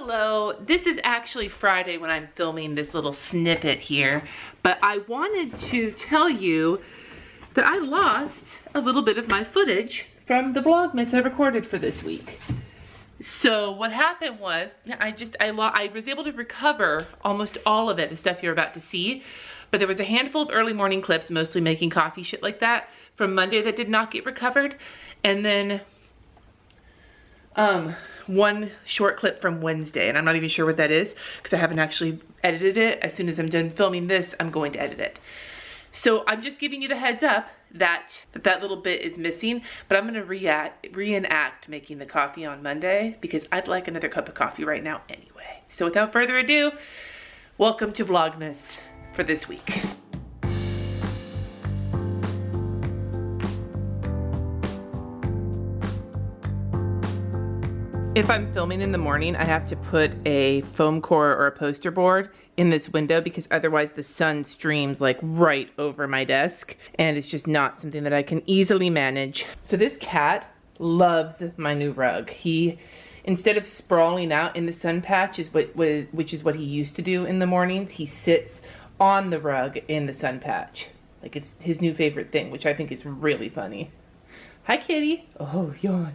Hello, this is actually Friday when I'm filming this little snippet here, but I wanted to tell you that I lost a little bit of my footage from the Vlogmas I recorded for this week. So what happened was, I was able to recover almost all of it, the stuff you're about to see, but there was a handful of early morning clips, mostly making coffee, shit like that, from Monday that did not get recovered, and then one short clip from Wednesday, and I'm not even sure what that is because I haven't actually edited it. As soon as I'm done filming this, I'm going to edit it. So I'm just giving you the heads up that that little bit is missing, but I'm gonna reenact making the coffee on Monday because I'd like another cup of coffee right now anyway. So without further ado, welcome to Vlogmas for this week. If I'm filming in the morning, I have to put a foam core or a poster board in this window because otherwise the sun streams like right over my desk and it's just not something that I can easily manage. So this cat loves my new rug. He, instead of sprawling out in the sun patch, which is what he used to do in the mornings, he sits on the rug in the sun patch. Like it's his new favorite thing, which I think is really funny. Hi, kitty. Oh, yawn.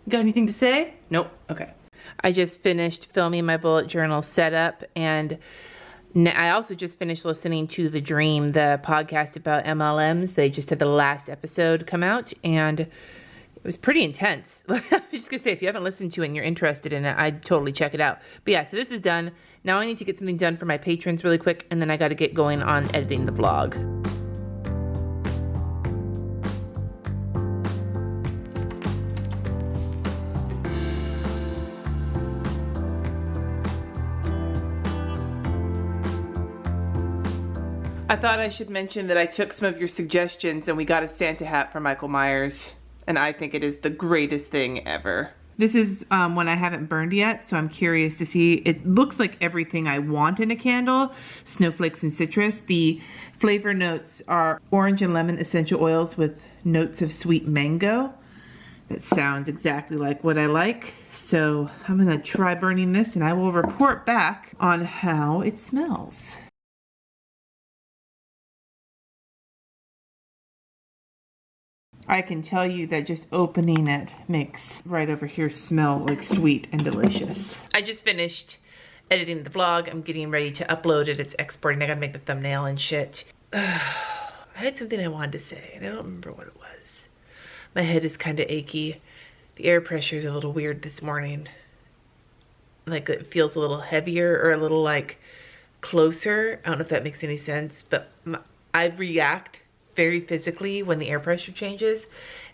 Got anything to say? Nope. Okay. I just finished filming my bullet journal setup, and I also just finished listening to The Dream, the podcast about MLMs. They just had the last episode come out, and it was pretty intense. I was just gonna say, if you haven't listened to it and you're interested in it, I'd totally check it out. But yeah, so this is done. Now I need to get something done for my patrons really quick, and then I got to get going on editing the vlog. I thought I should mention that I took some of your suggestions and we got a Santa hat for Michael Myers, and I think it is the greatest thing ever. This is one I haven't burned yet, so I'm curious to see. It looks like everything I want in a candle, snowflakes and citrus. The flavor notes are orange and lemon essential oils with notes of sweet mango. That sounds exactly like what I like. So I'm gonna try burning this and I will report back on how it smells. I can tell you that just opening it makes right over here smell like sweet and delicious. I just finished editing the vlog. I'm getting ready to upload it. It's exporting. I gotta make the thumbnail and shit. I had something I wanted to say and I don't remember what it was. My head is kind of achy. The air pressure is a little weird this morning. Like it feels a little heavier or a little like closer. I don't know if that makes any sense, but I react very physically when the air pressure changes,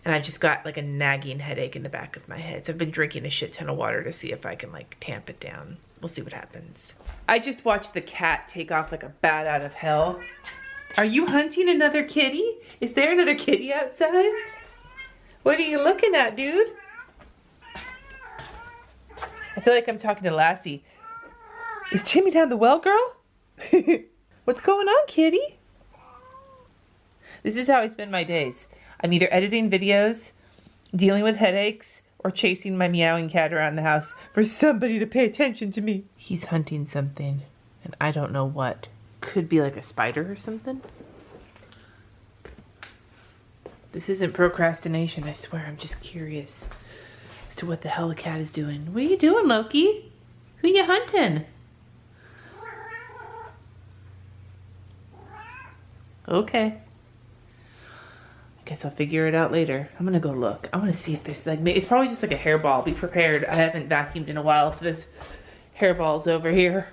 and I've just got like a nagging headache in the back of my head. So I've been drinking a shit ton of water to see if I can like tamp it down. We'll see what happens. I just watched the cat take off like a bat out of hell. Are you hunting another kitty? Is there another kitty outside? What are you looking at, dude? I feel like I'm talking to Lassie. Is Timmy down the well, girl? What's going on, kitty? This is how I spend my days. I'm either editing videos, dealing with headaches, or chasing my meowing cat around the house for somebody to pay attention to me. He's hunting something, and I don't know what. Could be like a spider or something. This isn't procrastination, I swear. I'm just curious as to what the hell the cat is doing. What are you doing, Loki? Who you hunting? Okay. Guess I'll figure it out later. I'm gonna go look. I wanna see if there's like, it's probably just like a hairball. Be prepared. I haven't vacuumed in a while, so there's hairballs over here.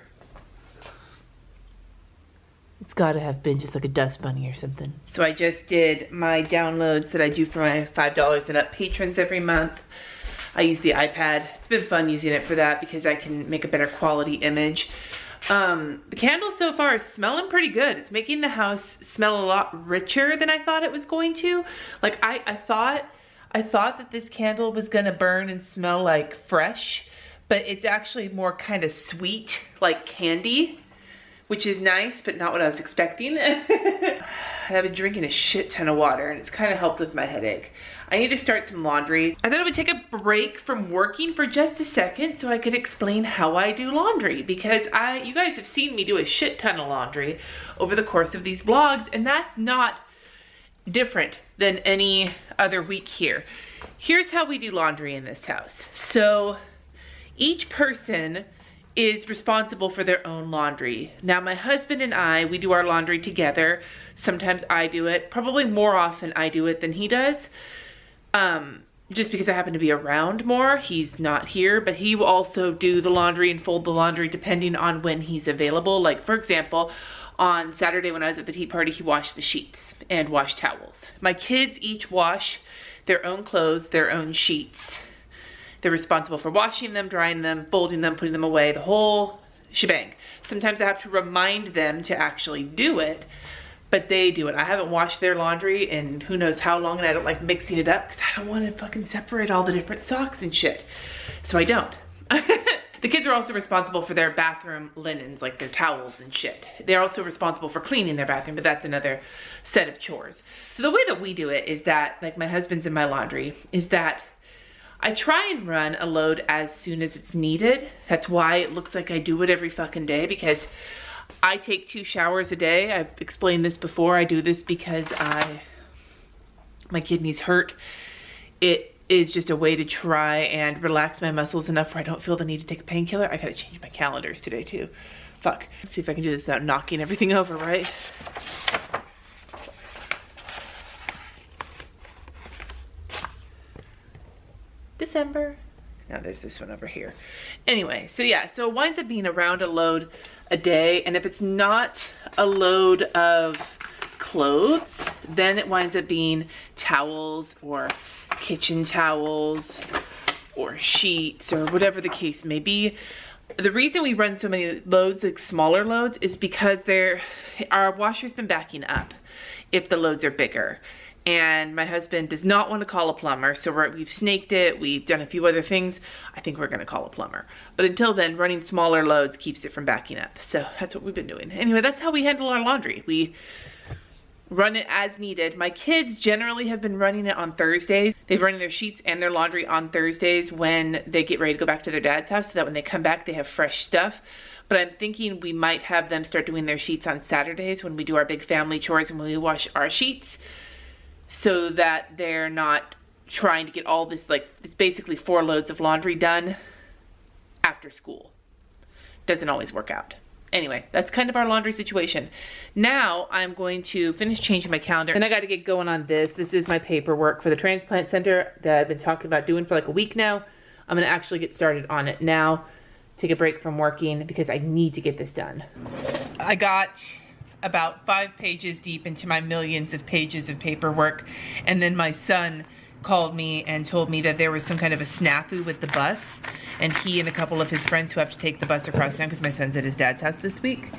It's gotta have been just like a dust bunny or something. So I just did my downloads that I do for my $5 and up patrons every month. I use the iPad. It's been fun using it for that because I can make a better quality image. The candle so far is smelling pretty good. It's making the house smell a lot richer than I thought it was going to. Like I thought that this candle was gonna burn and smell like fresh, but it's actually more kind of sweet, like candy, which is nice, but not what I was expecting. I've been drinking a shit ton of water and it's kind of helped with my headache. I need to start some laundry. I thought I would take a break from working for just a second so I could explain how I do laundry, because you guys have seen me do a shit ton of laundry over the course of these vlogs, and that's not different than any other week here. Here's how we do laundry in this house. So each person is responsible for their own laundry. Now my husband and I, we do our laundry together. Sometimes I do it, probably more often I do it than he does. Just because I happen to be around more. He's not here, but he will also do the laundry and fold the laundry depending on when he's available. Like for example, on Saturday when I was at the tea party, he washed the sheets and washed towels. My kids each wash their own clothes, their own sheets. They're responsible for washing them, drying them, folding them, putting them away, the whole shebang. Sometimes I have to remind them to actually do it, but they do it. I haven't washed their laundry in who knows how long, and I don't like mixing it up because I don't want to fucking separate all the different socks and shit. So I don't. The kids are also responsible for their bathroom linens, like their towels and shit. They're also responsible for cleaning their bathroom, but that's another set of chores. So the way that we do it is that, like my husband's in my laundry, is that I try and run a load as soon as it's needed. That's why it looks like I do it every fucking day, because I take 2 showers a day. I've explained this before. I do this because my kidneys hurt. It is just a way to try and relax my muscles enough where I don't feel the need to take a painkiller. I gotta change my calendars today too. Fuck. Let's see if I can do this without knocking everything over, right? December. Now there's this one over here. Anyway, so yeah, so it winds up being around a load a day, and if it's not a load of clothes, then it winds up being towels or kitchen towels or sheets or whatever the case may be. The reason we run so many loads, like smaller loads, is because our washer's been backing up if the loads are bigger. And my husband does not want to call a plumber, so we've snaked it, we've done a few other things. I think we're gonna call a plumber. But until then, running smaller loads keeps it from backing up. So that's what we've been doing. Anyway, that's how we handle our laundry. We run it as needed. My kids generally have been running it on Thursdays. They've running their sheets and their laundry on Thursdays when they get ready to go back to their dad's house, so that when they come back, they have fresh stuff. But I'm thinking we might have them start doing their sheets on Saturdays when we do our big family chores and when we wash our sheets, so that they're not trying to get all this, like, it's basically 4 loads of laundry done after school. Doesn't always work out. Anyway, that's kind of our laundry situation. Now I'm going to finish changing my calendar, and I gotta get going on this. This is my paperwork for the transplant center that I've been talking about doing for like a week now. I'm gonna actually get started on it now, take a break from working because I need to get this done. I got about 5 pages deep into my millions of pages of paperwork, and then my son called me and told me that there was some kind of a snafu with the bus, and he and a couple of his friends who have to take the bus across town, because my son's at his dad's house this week,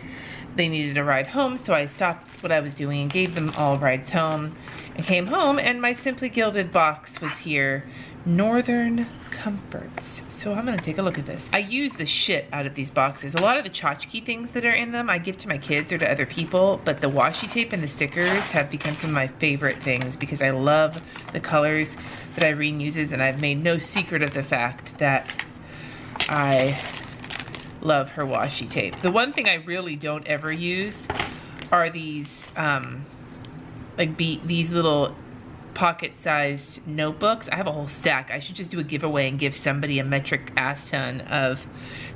they needed a ride home. So I stopped what I was doing and gave them all rides home, and came home, and my Simply Gilded box was here. Northern Comforts. So I'm gonna take a look at this. I use the shit out of these boxes. A lot of the tchotchke things that are in them I give to my kids or to other people, but the washi tape and the stickers have become some of my favorite things because I love the colors that Irene uses, and I've made no secret of the fact that I love her washi tape. The one thing I really don't ever use are these these little pocket-sized notebooks. I have a whole stack. I should just do a giveaway and give somebody a metric ass ton of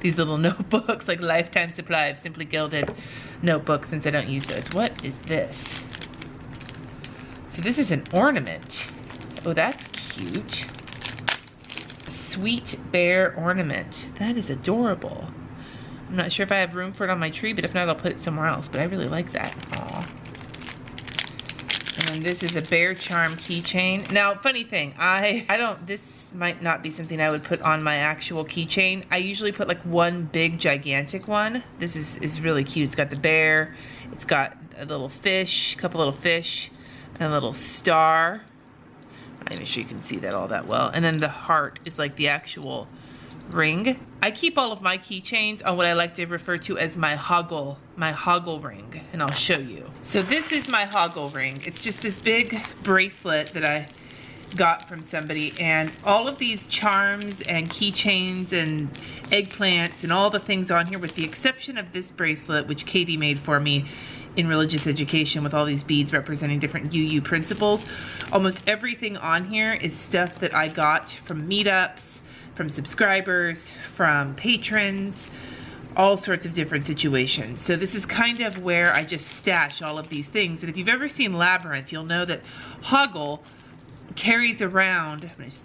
these little notebooks, like lifetime supply of Simply Gilded notebooks, since I don't use those. What is this? So this is an ornament. Oh, that's cute. A sweet bear ornament. That is adorable. I'm not sure if I have room for it on my tree, but if not, I'll put it somewhere else. But I really like that. Aw. And this is a bear charm keychain. Now, funny thing, this might not be something I would put on my actual keychain. I usually put like one big gigantic one. This is really cute. It's got the bear, it's got a little fish, a couple little fish, and a little star. I'm not even sure you can see that all that well. And then the heart is like the actual ring. I keep all of my keychains on what I like to refer to as my hoggle ring, and I'll show you. So this is my hoggle ring. It's just this big bracelet that I got from somebody, and all of these charms and keychains and eggplants and all the things on here, with the exception of this bracelet, which Katie made for me in religious education with all these beads representing different UU principles. Almost everything on here is stuff that I got from meetups, from subscribers, from patrons, all sorts of different situations. So this is kind of where I just stash all of these things. And if you've ever seen Labyrinth, you'll know that Hoggle carries around, I'm gonna just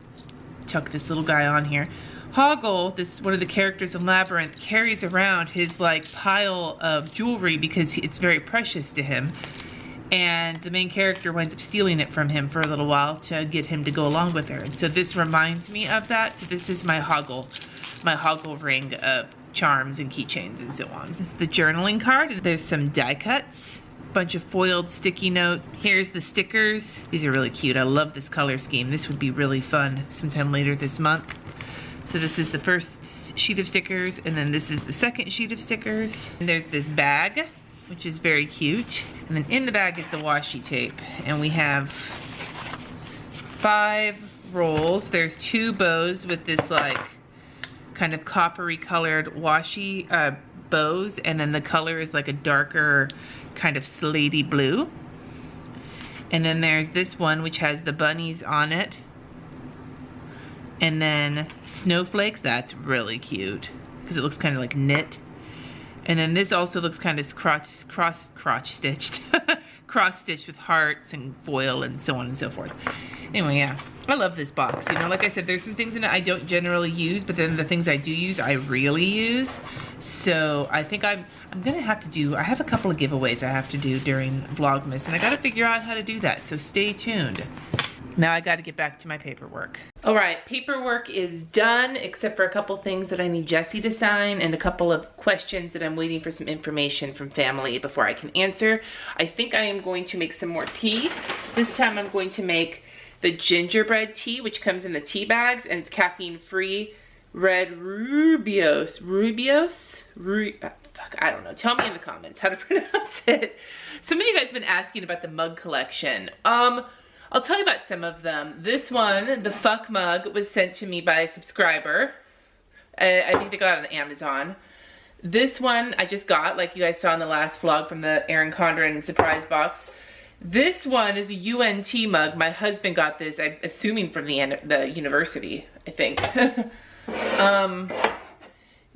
tuck this little guy on here. Hoggle, this one of the characters in Labyrinth, carries around his like pile of jewelry because it's very precious to him. And the main character winds up stealing it from him for a little while to get him to go along with her. And so this reminds me of that. So this is my Hoggle ring of charms and keychains and so on. This is the journaling card, and there's some die cuts, bunch of foiled sticky notes. Here's the stickers. These are really cute. I love this color scheme. This would be really fun sometime later this month. So this is the first sheet of stickers, and then this is the second sheet of stickers. And there's this bag, which is very cute. And then in the bag is the washi tape. And we have 5 rolls. There's 2 bows with this like kind of coppery colored washi bows, and then the color is like a darker kind of slatey blue. And then there's this one which has the bunnies on it. And then snowflakes, that's really cute because it looks kind of like knit. And then this also looks kind of cross-stitched with hearts and foil and so on and so forth. Anyway, yeah, I love this box. You know, like I said, there's some things in it I don't generally use, but then the things I do use, I really use. So I think I'm gonna have to do, I have a couple of giveaways I have to do during Vlogmas, and I gotta figure out how to do that, so stay tuned. Now I gotta get back to my paperwork. All right, paperwork is done, except for a couple things that I need Jesse to sign and a couple of questions that I'm waiting for some information from family before I can answer. I think I am going to make some more tea. This time I'm going to make the gingerbread tea, which comes in the tea bags, and it's caffeine-free red Rubios. Fuck, I don't know. Tell me in the comments how to pronounce it. Some of you guys have been asking about the mug collection. I'll tell you about some of them. This one, the fuck mug, was sent to me by a subscriber. I think they got it on Amazon. This one I just got, like you guys saw in the last vlog from the Erin Condren surprise box. This one is a UNT mug. My husband got this, I'm assuming from the university, I think.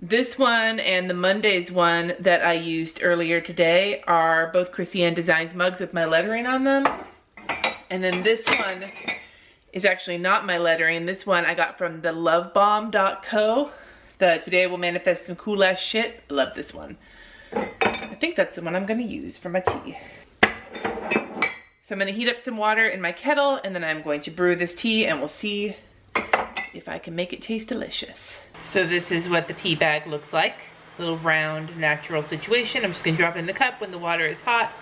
This one and the Mondays one that I used earlier today are both Chrissy Ann Designs mugs with my lettering on them. And then this one is actually not my lettering. This one I got from the lovebomb.co. The Today I Will Manifest Some Cool Ass Shit. I love this one. I think that's the one I'm gonna use for my tea. So I'm gonna heat up some water in my kettle, and then I'm going to brew this tea, and we'll see if I can make it taste delicious. So this is what the tea bag looks like. Little round, natural situation. I'm just gonna drop it in the cup when the water is hot.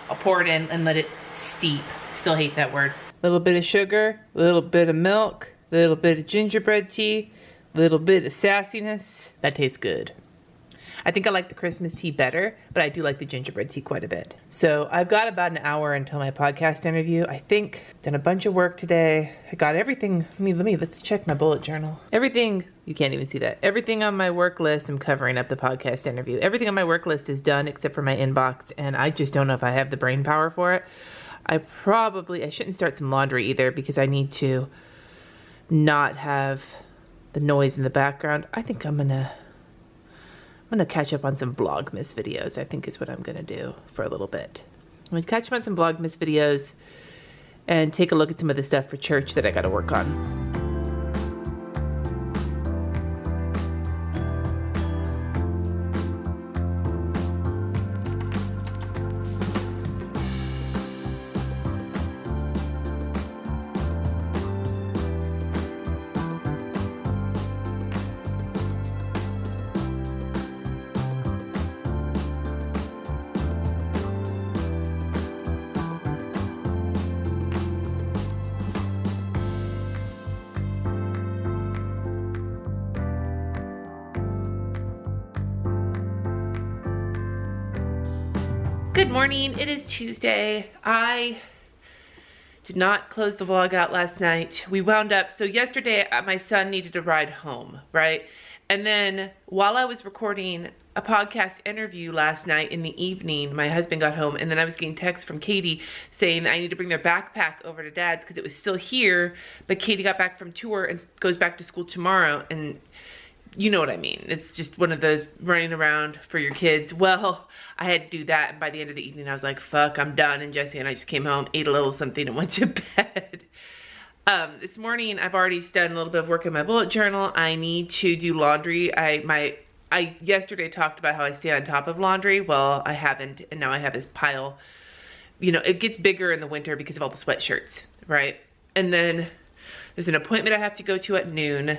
I'll pour it in and let it steep. Still hate that word. A little bit of sugar, a little bit of milk, a little bit of gingerbread tea, a little bit of sassiness. That tastes good. I think I like the Christmas tea better, but I do like the gingerbread tea quite a bit. So I've got about an hour until my podcast interview. I think done a bunch of work today. I got everything. Let's check my bullet journal. Everything, you can't even see that. Everything on my work list, I'm covering up the podcast interview. Everything on my work list is done except for my inbox, and I just don't know if I have the brain power for it. I shouldn't start some laundry either because I need to not have the noise in the background. I think I'm gonna catch up on some Vlogmas videos, I think is what I'm gonna do for a little bit. I'm gonna catch up on some Vlogmas videos and take a look at some of the stuff for church that I gotta work on. Good morning, it is Tuesday. I Did not close the vlog out last night. We wound up, so yesterday my son needed a ride home, right? And then while I was recording a podcast interview last night in the evening, my husband got home, and then I was getting texts from Katie saying that I need to bring their backpack over to Dad's because it was still here, but Katie got back from tour and goes back to school tomorrow, and you know what I mean. It's just one of those running around for your kids. Well, I had to do that, and by the end of the evening I was like, fuck, I'm done, and Jesse and I just came home, ate a little something, and went to bed. This morning I've already done a little bit of work in my bullet journal. I need to do laundry. I yesterday talked about how I stay on top of laundry. Well, I haven't, and now I have this pile. You know, it gets bigger in the winter because of all the sweatshirts, right? And then there's an appointment I have to go to at noon.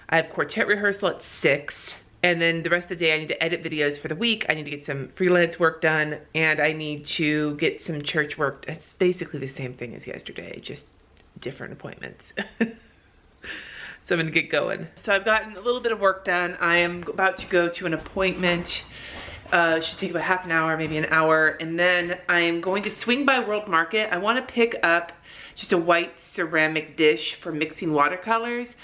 I have Quartet rehearsal at 6. And then the rest of the day I need to edit videos for the week. I need to get some freelance work done, and I need to get some church work. It's basically the same thing as yesterday, just different appointments. So I'm gonna get going. So I've gotten a little bit of work done. I am about to go to an appointment. It should take about half an hour, maybe an hour. And then I'm going to swing by World Market. I wanna pick up just a white ceramic dish for mixing watercolors.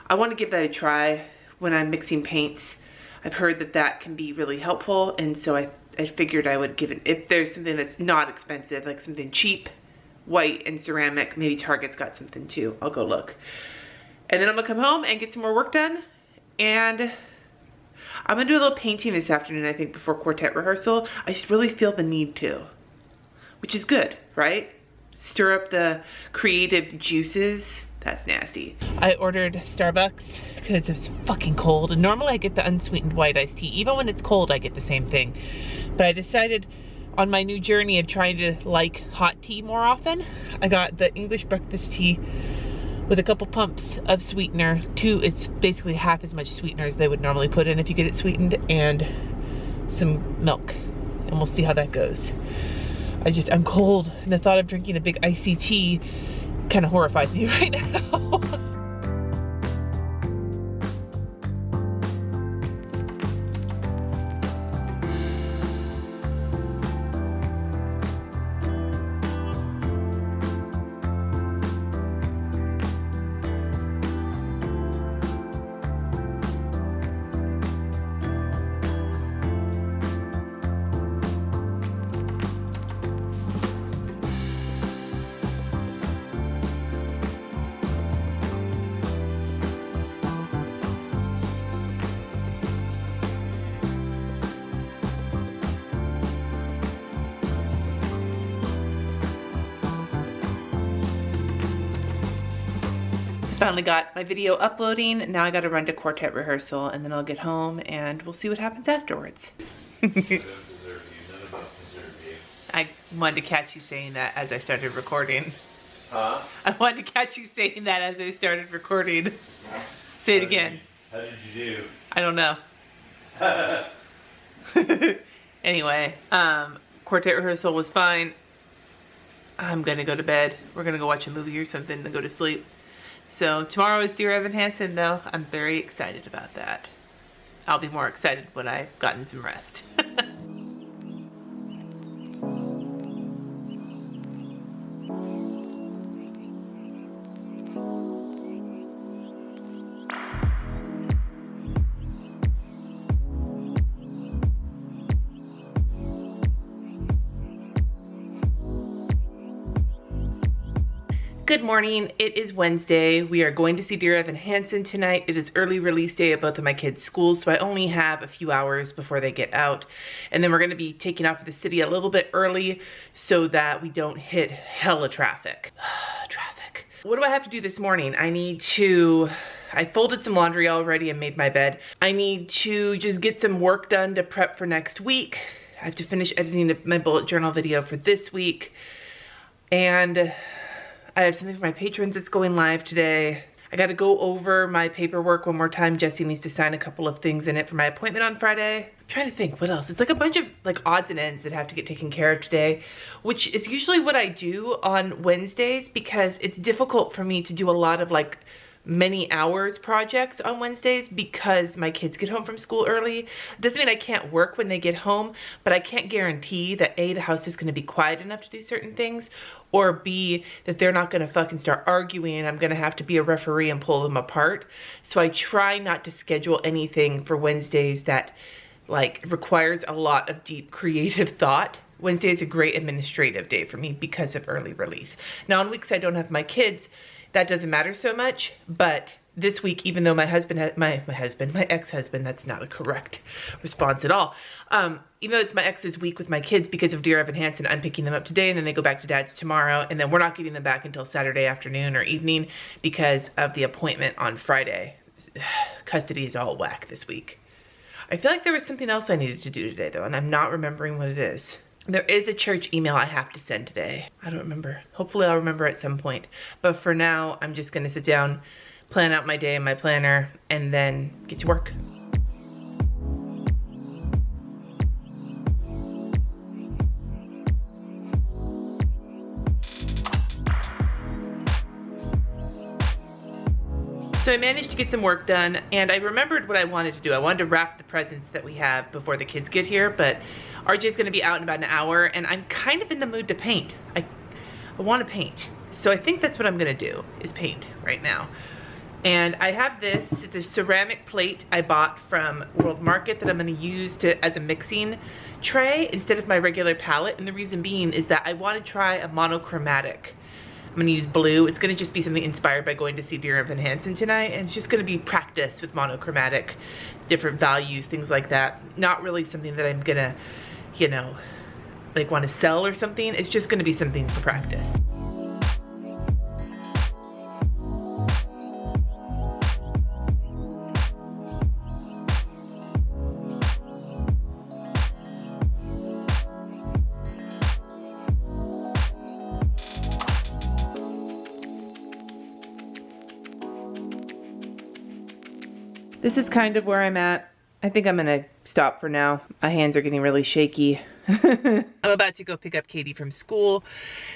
I wanna give that a try when I'm mixing paints. I've heard that that can be really helpful. And so I figured I would give it, if there's something that's not expensive, like something cheap, white and ceramic, maybe Target's got something too. I'll go look. And then I'm gonna come home and get some more work done. And I'm gonna do a little painting this afternoon, I think, before Quartet rehearsal. I just really feel the need to, which is good, right? Stir up the creative juices. That's nasty. I ordered Starbucks because it's fucking cold. And normally I get the unsweetened white iced tea. Even when it's cold, I get the same thing. But I decided on my new journey of trying to like hot tea more often, I got the English breakfast tea with a couple pumps of sweetener. It's basically half as much sweetener as they would normally put in if you get it sweetened, and some milk. And we'll see how that goes. I'm cold, and the thought of drinking a big icy tea kind of horrifies me right now. Finally got my video uploading. Now I gotta run to Quartet rehearsal, and then I'll get home and we'll see what happens afterwards. I wanted to catch you saying that as I started recording. Huh? I wanted to catch you saying that as I started recording. Say it again. How did you do? I don't know. Anyway, Quartet rehearsal was fine. I'm gonna go to bed. We're gonna go watch a movie or something and go to sleep. So tomorrow is Dear Evan Hansen, though. I'm very excited about that. I'll be more excited when I've gotten some rest. Good morning, it is Wednesday. We are going to see Dear Evan Hansen tonight. It is early release day at both of my kids' schools, so I only have a few hours before they get out. And then we're gonna be taking off of the city a little bit early so that we don't hit hella traffic. Traffic. What do I have to do this morning? I folded some laundry already and made my bed. I need to just get some work done to prep for next week. I have to finish editing my bullet journal video for this week. And I have something for my patrons that's going live today. I gotta go over my paperwork one more time. Jesse needs to sign a couple of things in it for my appointment on Friday. I'm trying to think, what else? It's like a bunch of like odds and ends that have to get taken care of today, which is usually what I do on Wednesdays because it's difficult for me to do a lot of like many hours projects on Wednesdays because my kids get home from school early. It doesn't mean I can't work when they get home, but I can't guarantee that A, the house is gonna be quiet enough to do certain things, or B, that they're not gonna fucking start arguing and I'm gonna have to be a referee and pull them apart. So I try not to schedule anything for Wednesdays that like requires a lot of deep creative thought. Wednesday is a great administrative day for me because of early release. Now on weeks I don't have my kids, that doesn't matter so much, but this week, even though my ex-husband, that's not a correct response at all. Even though it's my ex's week with my kids because of Dear Evan Hansen, I'm picking them up today and then they go back to dad's tomorrow, and then we're not getting them back until Saturday afternoon or evening because of the appointment on Friday. Custody is all whack this week. I feel like there was something else I needed to do today though, and I'm not remembering what it is. There is a church email I have to send today. I don't remember. Hopefully I'll remember at some point. But for now, I'm just gonna sit down, plan out my day in my planner, and then get to work. So I managed to get some work done, and I remembered what I wanted to do. I wanted to wrap the presents that we have before the kids get here, but RJ's gonna be out in about an hour, and I'm kind of in the mood to paint. I wanna paint. So I think that's what I'm gonna do, is paint right now. And I have this, it's a ceramic plate I bought from World Market that I'm gonna use as a mixing tray instead of my regular palette. And the reason being is that I wanna try a monochromatic. I'm gonna use blue. It's gonna just be something inspired by going to see Dear Evan Hansen tonight, and it's just gonna be practice with monochromatic, different values, things like that. Not really something that I'm gonna, you know, like wanna sell or something. It's just gonna be something for practice. This is kind of where I'm at. I think I'm gonna stop for now. My hands are getting really shaky. I'm about to go pick up Katie from school.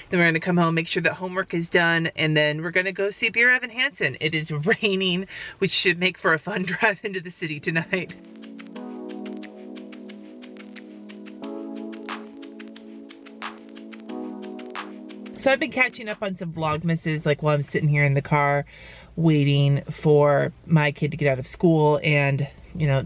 Then we're gonna come home, make sure that homework is done, and then we're gonna go see Dear Evan Hansen. It is raining, which should make for a fun drive into the city tonight. So I've been catching up on some Vlogmases, like while I'm sitting here in the car waiting for my kid to get out of school and, you know,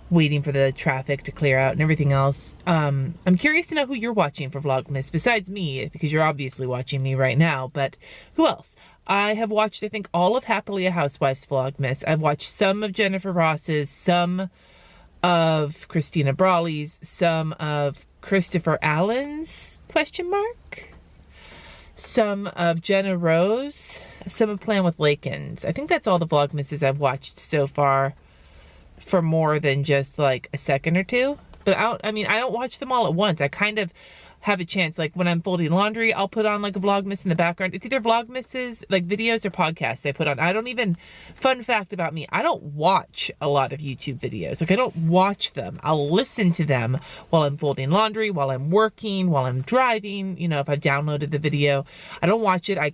waiting for the traffic to clear out and everything else. I'm curious to know who you're watching for Vlogmas besides me, because you're obviously watching me right now, but who else? I have watched, I think, all of Happily a Housewife's Vlogmas. I've watched some of Jennifer Ross's, some of Christina Brawley's, some of Christopher Allen's, question mark? Some of Jenna Rose, some of Plan with Lakins. I think that's all the Vlogmases I've watched so far for more than just like a second or two. But I don't watch them all at once. I kind of have a chance, like when I'm folding laundry, I'll put on like a Vlogmas in the background. It's either Vlogmases, like videos, or podcasts I put on. I don't even, fun fact about me, I don't watch a lot of YouTube videos. Like I don't watch them. I'll listen to them while I'm folding laundry, while I'm working, while I'm driving, you know, if I've downloaded the video. I don't watch it. I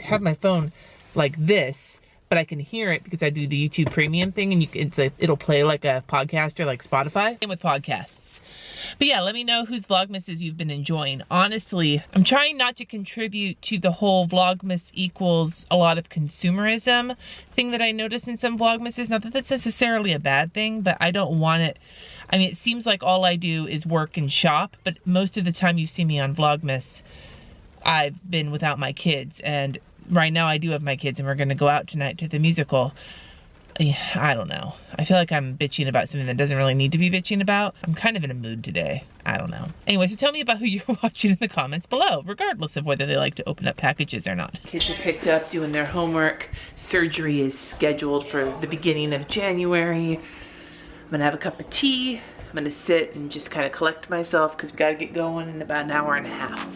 have my phone like this, but I can hear it because I do the YouTube Premium thing, and it'll play like a podcast or like Spotify. Same with podcasts. But yeah, let me know whose Vlogmases you've been enjoying. Honestly, I'm trying not to contribute to the whole Vlogmas equals a lot of consumerism thing that I notice in some Vlogmases. Not that that's necessarily a bad thing, but I don't want it. I mean, it seems like all I do is work and shop, but most of the time you see me on Vlogmas, I've been without my kids, and right now I do have my kids, and we're gonna go out tonight to the musical. I don't know. I feel like I'm bitching about something that doesn't really need to be bitching about. I'm kind of in a mood today. I don't know. Anyway, so tell me about who you're watching in the comments below, regardless of whether they like to open up packages or not. Kids are picked up doing their homework. Surgery is scheduled for the beginning of January. I'm gonna have a cup of tea. I'm gonna sit and just kind of collect myself because we gotta get going in about an hour and a half.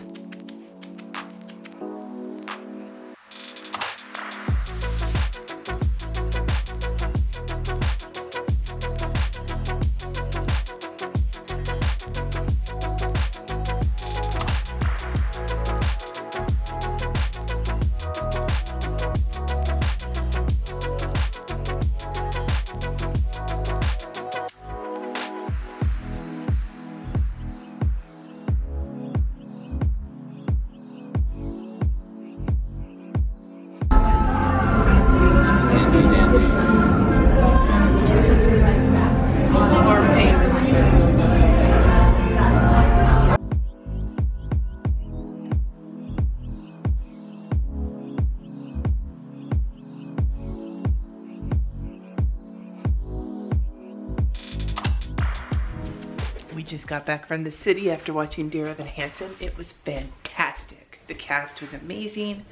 We just got back from the city after watching Dear Evan Hansen. It was fantastic. The cast was amazing.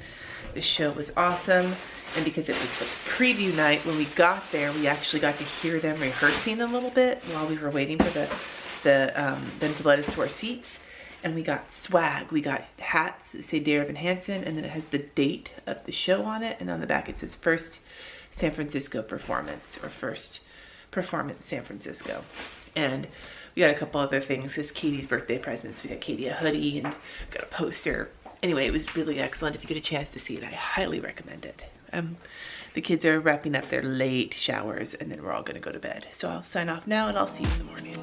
The show was awesome. And because it was the preview night, when we got there, we actually got to hear them rehearsing a little bit while we were waiting for them to let us to our seats. And we got swag. We got hats that say Dear Evan Hansen, and then it has the date of the show on it. And on the back it says first San Francisco performance, or first performance San Francisco. And we got a couple other things. It's Katie's birthday presents. We got Katie a hoodie and got a poster. Anyway, it was really excellent. If you get a chance to see it, I highly recommend it. The kids are wrapping up their late showers, and then we're all gonna go to bed. So I'll sign off now, and I'll see you in the morning.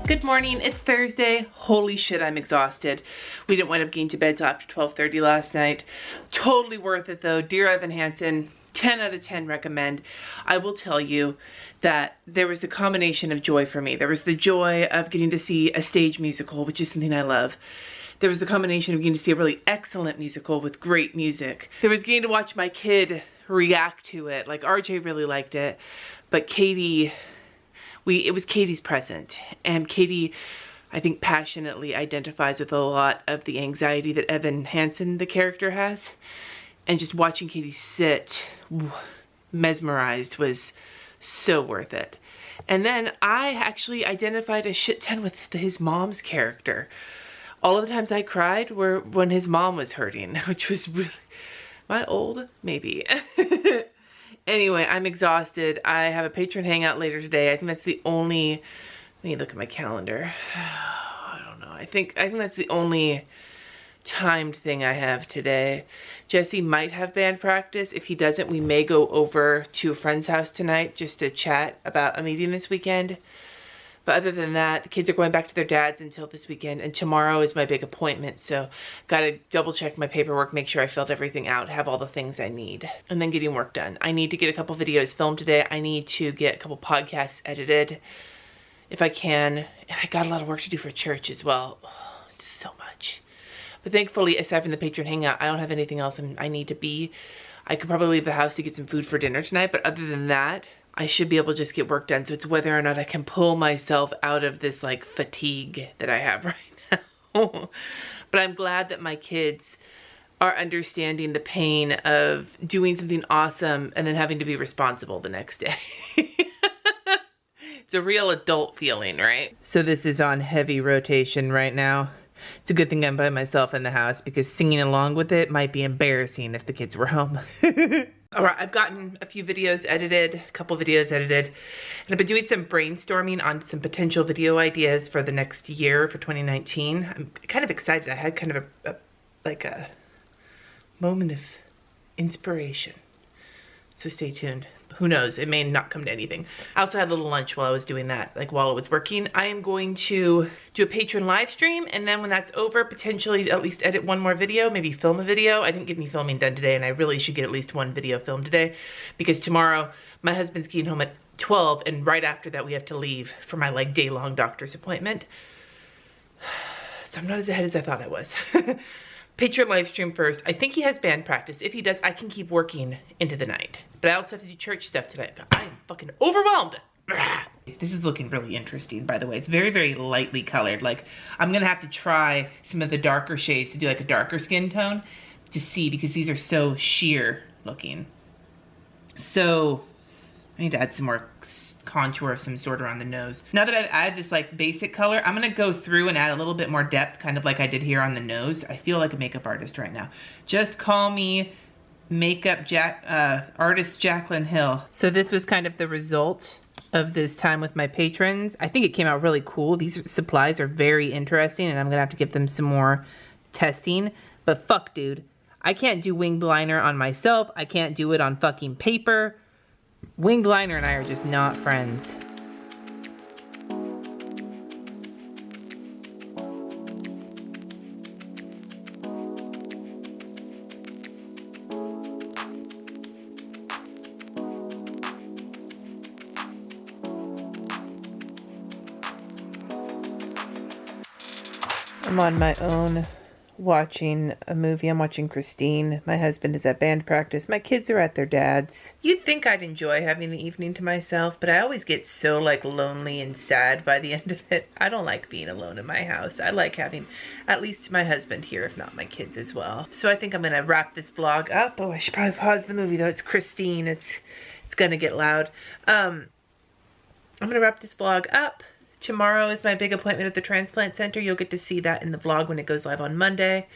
Good morning, it's Thursday. Holy shit, I'm exhausted. We didn't wind up getting to bed till after 12:30 last night. Totally worth it though. Dear Evan Hansen, 10 out of 10 recommend. I will tell you that there was a combination of joy for me. There was the joy of getting to see a stage musical, which is something I love. There was the combination of getting to see a really excellent musical with great music. There was getting to watch my kid react to it. Like RJ really liked it, but Katie, it was Katie's present, and Katie, I think, passionately identifies with a lot of the anxiety that Evan Hansen, the character, has. And just watching Katie sit, mesmerized, was so worth it. And then I actually identified a shit ton with his mom's character. All of the times I cried were when his mom was hurting, which was really, am I old? Maybe. Anyway, I'm exhausted. I have a Patron hangout later today. I think that's the only, let me look at my calendar. I don't know. I think that's the only timed thing I have today. Jesse might have band practice. If he doesn't, we may go over to a friend's house tonight just to chat about a meeting this weekend. But other than that, the kids are going back to their dad's until this weekend, and tomorrow is my big appointment, so gotta double check my paperwork, make sure I filled everything out, have all the things I need, and then getting work done. I need to get a couple videos filmed today. I need to get a couple podcasts edited if I can, and I got a lot of work to do for church as well. Oh, just so much. But thankfully, aside from the Patron hangout, I don't have anything else I need to be. I could probably leave the house to get some food for dinner tonight, but other than that, I should be able to just get work done. So it's whether or not I can pull myself out of this like fatigue that I have right now. But I'm glad that my kids are understanding the pain of doing something awesome and then having to be responsible the next day. It's a real adult feeling, right? So this is on heavy rotation right now. It's a good thing I'm by myself in the house because singing along with it might be embarrassing if the kids were home. All right, I've gotten a few videos edited, a couple videos edited, and I've been doing some brainstorming on some potential video ideas for the next year, for 2019. I'm kind of excited. I had kind of a moment of inspiration. So stay tuned. Who knows? It may not come to anything. I also had a little lunch while I was doing that, like while I was working. I am going to do a Patron live stream, and then when that's over, potentially at least edit one more video, maybe film a video. I didn't get any filming done today, and I really should get at least one video filmed today, because tomorrow my husband's getting home at 12, and right after that we have to leave for my like day-long doctor's appointment. So I'm not as ahead as I thought I was. Patron live stream first. I think he has band practice. If he does, I can keep working into the night. But I also have to do church stuff tonight. I am fucking overwhelmed. This is looking really interesting, by the way. It's very, very lightly colored. Like, I'm gonna have to try some of the darker shades to do like a darker skin tone to see, because these are so sheer looking. So I need to add some more contour of some sort around the nose. Now that I've added this like basic color, I'm gonna go through and add a little bit more depth, kind of like I did here on the nose. I feel like a makeup artist right now. Just call me makeup artist Jaclyn Hill. So this was kind of the result of this time with my patrons. I think it came out really cool. These supplies are very interesting, and I'm gonna have to give them some more testing. But fuck, dude. I can't do winged liner on myself. I can't do it on fucking paper. Winged liner and I are just not friends. I'm on my own watching a movie. I'm watching Christine. My husband is at band practice. My kids are at their dad's. You'd think I'd enjoy having the evening to myself, but I always get so like lonely and sad by the end of it. I don't like being alone in my house. I like having at least my husband here, if not my kids as well. So I think I'm gonna wrap this vlog up. Oh, I should probably pause the movie though. It's Christine. It's gonna get loud. I'm gonna wrap this vlog up. Tomorrow is my big appointment at the transplant center. You'll get to see that in the vlog when it goes live on Monday.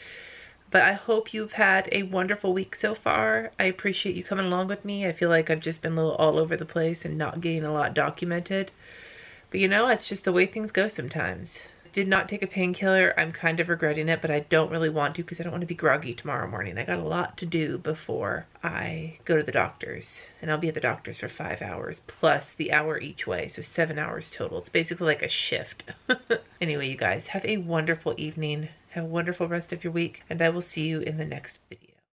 But I hope you've had a wonderful week so far. I appreciate you coming along with me. I feel like I've just been a little all over the place and not getting a lot documented. But you know, it's just the way things go sometimes. Did not take a painkiller. I'm kind of regretting it, but I don't really want to because I don't want to be groggy tomorrow morning. I got a lot to do before I go to the doctor's. And I'll be at the doctor's for 5 hours plus the hour each way. So 7 hours total. It's basically like a shift. Anyway, you guys, have a wonderful evening. Have a wonderful rest of your week. And I will see you in the next video.